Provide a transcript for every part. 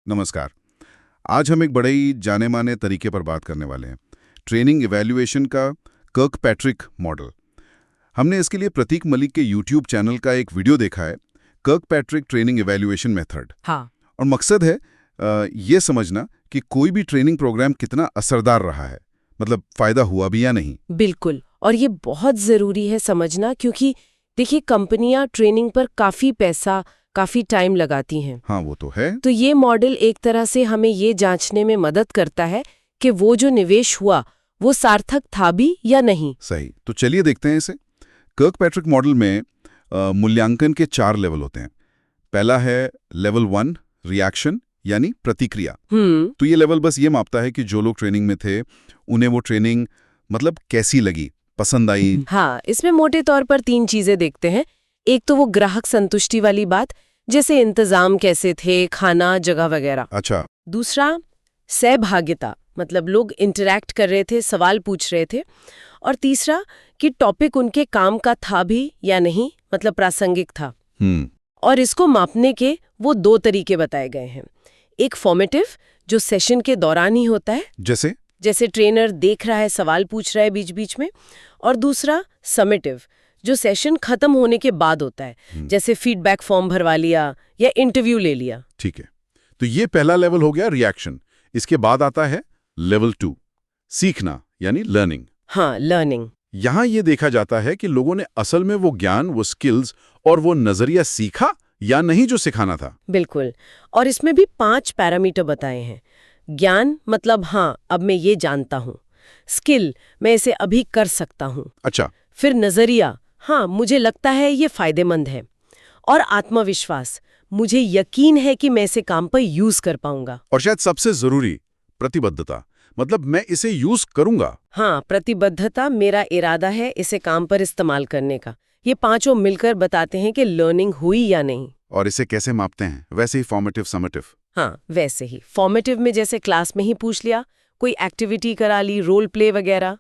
नमस्कार। आज हम एक बड़े ही जाने माने तरीके पर बात करने वाले हैं, ट्रेनिंग इवैल्यूएशन का कर्कपैट्रिक मॉडल। हमने इसके लिए प्रतीक मलिक के यूट्यूब चैनल का एक वीडियो देखा है, कर्कपैट्रिक ट्रेनिंग इवैल्यूएशन मेथड। हाँ। और मकसद है ये समझना कि कोई भी ट्रेनिंग प्रोग्राम कितना असरदार रहा है, मतलब फायदा हुआ भी या नहीं। बिल्कुल, और ये बहुत ज़रूरी है समझना, क्योंकि देखिए कंपनियां ट्रेनिंग पर काफ़ी पैसा, काफ़ी टाइम लगाती हैं। हाँ, वो तो है। तो ये मॉडल एक तरह से हमें ये जांचने में मदद करता है कि वो जो निवेश हुआ वो सार्थक था भी या नहीं। सही, तो चलिए देखते हैं इसे। कर्कपैट्रिक मॉडल में मूल्यांकन के 4 लेवल होते हैं। पहला है लेवल 1 रिएक्शन, यानी प्रतिक्रिया। तो ये लेवल बस ये मापता है कि जो लोग ट्रेनिंग में थे उन्हें वो ट्रेनिंग मतलब कैसी लगी, पसंद आई। हाँ, इसमें मोटे तौर पर 3 चीजें देखते हैं। एक तो वो ग्राहक संतुष्टि वाली बात, जैसे इंतजाम कैसे थे, खाना, जगह वगैरह। अच्छा। दूसरा सहभागिता, मतलब लोग इंटरैक्ट कर रहे थे, सवाल पूछ रहे थे। और तीसरा कि टॉपिक उनके काम का था भी या नहीं, मतलब प्रासंगिक था। और इसको मापने के वो 2 तरीके बताए गए हैं। एक फॉर्मेटिव, जो सेशन के दौरान ही होता है, जैसे ट्रेनर देख रहा है, सवाल पूछ रहा है बीच बीच में। और दूसरा समेटिव, जो सेशन खत्म होने के बाद होता है, जैसे फीडबैक फॉर्म भरवा लिया या इंटरव्यू ले लिया। ठीक है, तो ये पहला लेवल हो गया रिएक्शन। इसके बाद आता है लेवल 2 सीखना, यानी लर्निंग। हाँ, लर्निंग। यहां ये देखा जाता है कि लोगों ने असल में वो ज्ञान, वो स्किल्स और वो नजरिया सीखा या नहीं जो सिखाना था। बिल्कुल, और इसमें भी 5 पैरामीटर बताए हैं। ज्ञान मतलब हाँ, अब मैं ये जानता हूँ। स्किल, मैं इसे अभी कर सकता हूँ। अच्छा। फिर नजरिया, हाँ मुझे लगता है ये फायदेमंद है। और आत्मविश्वास, मुझे यकीन है कि मैं इसे काम पर यूज कर पाऊंगा। और शायद सबसे जरूरी प्रतिबद्धता, मतलब मैं इसे यूज करूंगा। हाँ, प्रतिबद्धता, मेरा इरादा है इसे काम पर इस्तेमाल करने का। ये पांचों मिलकर बताते हैं कि लर्निंग हुई या नहीं। और इसे कैसे मापते हैं? वैसे ही फॉर्मेटिव, समेटिव। हाँ, वैसे ही फॉर्मेटिव में जैसे क्लास में ही पूछ लिया, कोई एक्टिविटी करा ली, रोल प्ले वगैरह।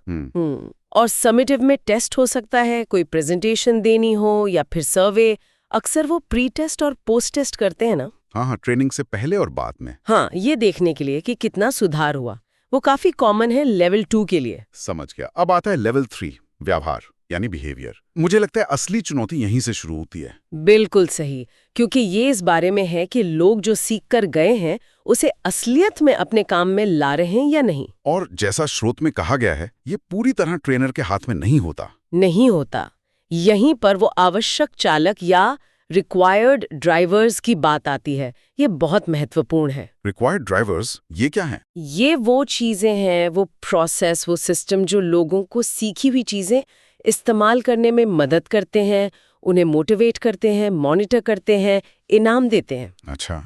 और समेटिव में टेस्ट हो सकता है, कोई प्रेजेंटेशन देनी हो या फिर सर्वे। अक्सर वो प्री टेस्ट और पोस्ट टेस्ट करते हैं ना। हाँ, ट्रेनिंग से पहले और बाद में। हाँ, ये देखने के लिए कि कितना सुधार हुआ। वो काफी कॉमन है लेवल 2 के लिए। समझ गया। अब आता है लेवल 3 व्यवहार, यानी बिहेवियर। मुझे लगता है असली चुनौती यहीं से शुरू होती है। बिल्कुल सही, क्योंकि ये इस बारे में है कि लोग जो सीख कर गए हैं उसे असलियत में अपने काम में ला रहे हैं या नहीं। और जैसा स्रोत में कहा गया है, ये पूरी तरह ट्रेनर के हाथ में नहीं होता। यहीं पर वो आवश्यक चालक या रिक्वायर्ड ड्राइवर्स की बात आती है। ये बहुत महत्वपूर्ण है। रिक्वायर्ड ड्राइवर्स, ये क्या है? ये वो चीजें हैं, वो प्रोसेस, वो सिस्टम जो लोगों को सीखी हुई चीजें इस्तेमाल करने में मदद करते हैं, उन्हें मोटिवेट करते हैं, मॉनिटर करते हैं, इनाम देते हैं। अच्छा,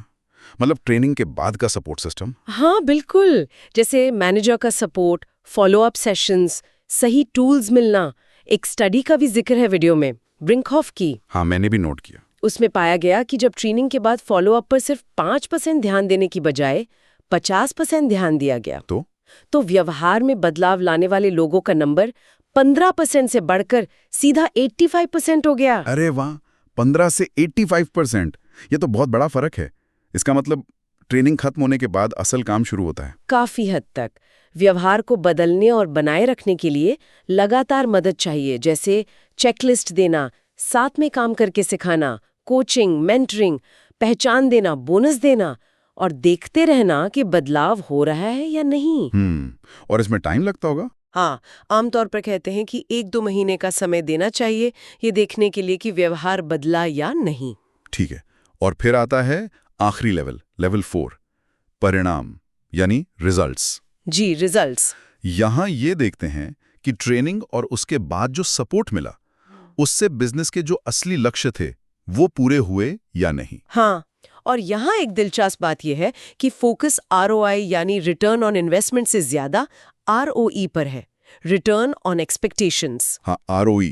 मतलब ट्रेनिंग के बाद का सपोर्ट सिस्टम। हाँ बिल्कुल, जैसे मैनेजर का सपोर्ट, फॉलोअप सेशंस, सही टूल्स मिलना। एक स्टडी का भी जिक्र है वीडियो में, ब्रिंकहॉफ की। हाँ, मैंने भी नोट किया। उसमें पाया गया कि जब ट्रेनिंग के बाद फॉलोअप पर सिर्फ 5% ध्यान देने की बजाय 50% ध्यान दिया गया, तो व्यवहार में बदलाव लाने वाले लोगों का नंबर 15% से बढ़कर सीधा 85% हो गया। अरे वाह, 15 से 85%। ये तो बहुत बड़ा फर्क है। इसका मतलब ट्रेनिंग खत्म होने के बाद असल काम शुरू होता है। काफी हद तक व्यवहार को बदलने और बनाए रखने के लिए लगातार मदद चाहिए, जैसे चेकलिस्ट देना, साथ में काम करके सिखाना, कोचिंग, मेंटरिंग, पहचान देना, बोनस देना, और देखते रहना कि बदलाव हो रहा है या नहीं। और इसमें टाइम लगता होगा? हाँ, आमतौर पर कहते हैं कि 1-2 महीने का समय देना चाहिए, ये देखने के लिए कि व्यवहार बदला या नहीं। ठीक है। और फिर आता है आखिरी लेवल 4 परिणाम, यानी रिजल्ट्स। जी, रिजल्ट्स। यहां ये देखते हैं कि ट्रेनिंग और उसके बाद जो सपोर्ट मिला, उससे बिजनेस के जो असली लक्ष्य थे वो पूरे हुए या नहीं। हाँ, और यहाँ एक दिलचस्प बात यह है कि फोकस ROI यानी रिटर्न ऑन इन्वेस्टमेंट से ज्यादा ROE पर है, रिटर्न ऑन एक्सपेक्टेशंस। हाँ, ROE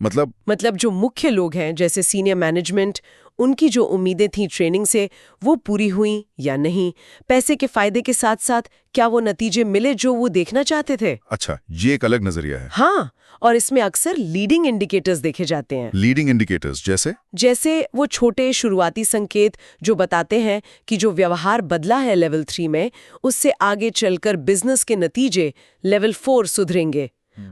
मतलब जो मुख्य लोग हैं जैसे सीनियर मैनेजमेंट, उनकी जो उम्मीदें थी ट्रेनिंग से वो पूरी हुई या नहीं, पैसे के फायदे के साथ साथ क्या वो नतीजे मिले जो वो देखना चाहते थे। अच्छा, ये एक अलग नजरिया है। हाँ, और इसमें अक्सर लीडिंग इंडिकेटर्स देखे जाते हैं। लीडिंग इंडिकेटर्स जैसे वो छोटे शुरुआती संकेत जो बताते हैं कि जो व्यवहार बदला है लेवल 3 में, उससे आगे चलकर बिजनेस के नतीजे लेवल 4 सुधरेंगे।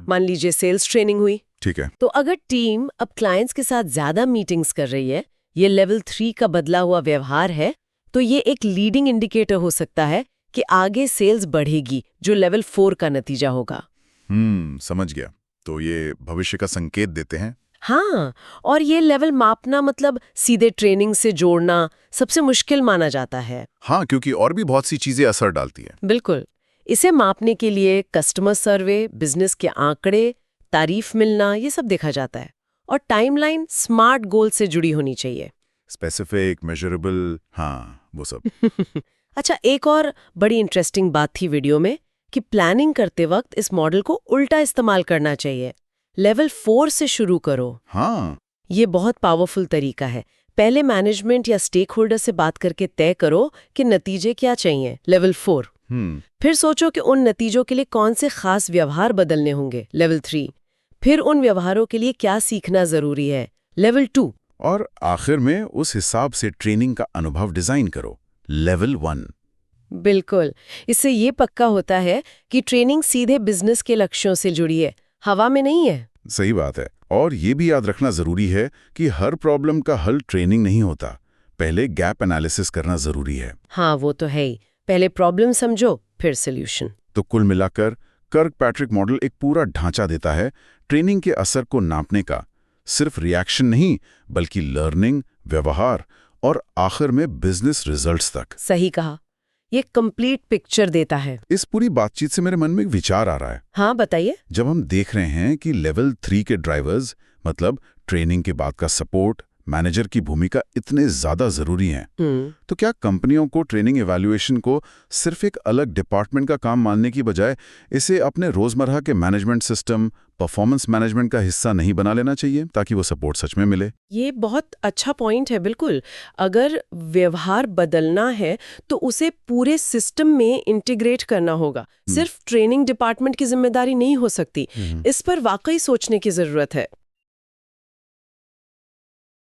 मान लीजिए सेल्स ट्रेनिंग हुई, ठीक है। तो अगर टीम अब क्लाइंट्स के साथ ज्यादा मीटिंग्स कर रही है, ये लेवल 3 का बदला हुआ व्यवहार है, तो ये एक लीडिंग इंडिकेटर हो सकता है कि आगे सेल्स बढ़ेगी, जो लेवल 4 का नतीजा होगा। समझ गया। तो ये भविष्य का संकेत देते हैं। हाँ, और ये लेवल मापना मतलब सीधे ट्रेनिंग से जोड़ना सबसे मुश्किल माना जाता है। हाँ, क्योंकि और भी बहुत सी चीजें असर डालती हैं। बिल्कुल। इसे मापने के लिए कस्टमर सर्वे, बिजनेस के आंकड़े, तारीफ मिलना, ये सब देखा जाता है। और टाइमलाइन स्मार्ट गोल से जुड़ी होनी चाहिए। स्पेसिफिक, मेजरेबल, हाँ, वो सब। अच्छा, एक और बड़ी इंटरेस्टिंग बात थी वीडियो में कि प्लानिंग करते वक्त इस मॉडल को उल्टा इस्तेमाल करना चाहिए। लेवल 4 से शुरू करो। हाँ, ये बहुत पावरफुल तरीका है। पहले मैनेजमेंट या स्टेक होल्डर से बात करके तय करो कि नतीजे क्या चाहिए, लेवल 4। फिर सोचो कि उन नतीजों के लिए कौन से खास व्यवहार बदलने होंगे, लेवल 3। फिर उन व्यवहारों के लिए क्या सीखना जरूरी है, लेवल 2। और आखिर में उस हिसाब से ट्रेनिंग का अनुभव डिजाइन करो, लेवल 1। बिल्कुल। इससे ये पक्का होता है कि ट्रेनिंग सीधे बिजनेस के लक्ष्यों से जुड़ी है, हवा में नहीं है। सही बात है। और ये भी याद रखना जरूरी है कि हर प्रॉब्लम का हल ट्रेनिंग नहीं होता, पहले गैप एनालिसिस करना जरूरी है। हाँ, वो तो है ही। पहले प्रॉब्लम समझो, फिर सोल्यूशन। तो कुल मिलाकर कर्कपैट्रिक मॉडल एक पूरा ढांचा देता है ट्रेनिंग के असर को नापने का, सिर्फ रिएक्शन नहीं बल्कि लर्निंग, व्यवहार और आखिर में बिजनेस रिजल्ट्स तक। सही कहा, ये कंप्लीट पिक्चर देता है। इस पूरी बातचीत से मेरे मन में एक विचार आ रहा है। हाँ, बताइए। जब हम देख रहे हैं कि लेवल 3 के ड्राइवर्स, मतलब ट्रेनिंग के बाद का सपोर्ट, मैनेजर की भूमिका इतने ज्यादा जरूरी हैं, तो क्या कंपनियों को ट्रेनिंग इवैल्यूएशन को सिर्फ एक अलग डिपार्टमेंट का काम मानने की बजाय इसे अपने रोजमर्रा के मैनेजमेंट सिस्टम, परफॉर्मेंस मैनेजमेंट का हिस्सा नहीं बना लेना चाहिए, ताकि वो सपोर्ट सच में मिले? ये बहुत अच्छा पॉइंट है। बिल्कुल, अगर व्यवहार बदलना है तो उसे पूरे सिस्टम में इंटीग्रेट करना होगा। सिर्फ ट्रेनिंग डिपार्टमेंट की जिम्मेदारी नहीं हो सकती। इस पर वाकई सोचने की जरूरत है।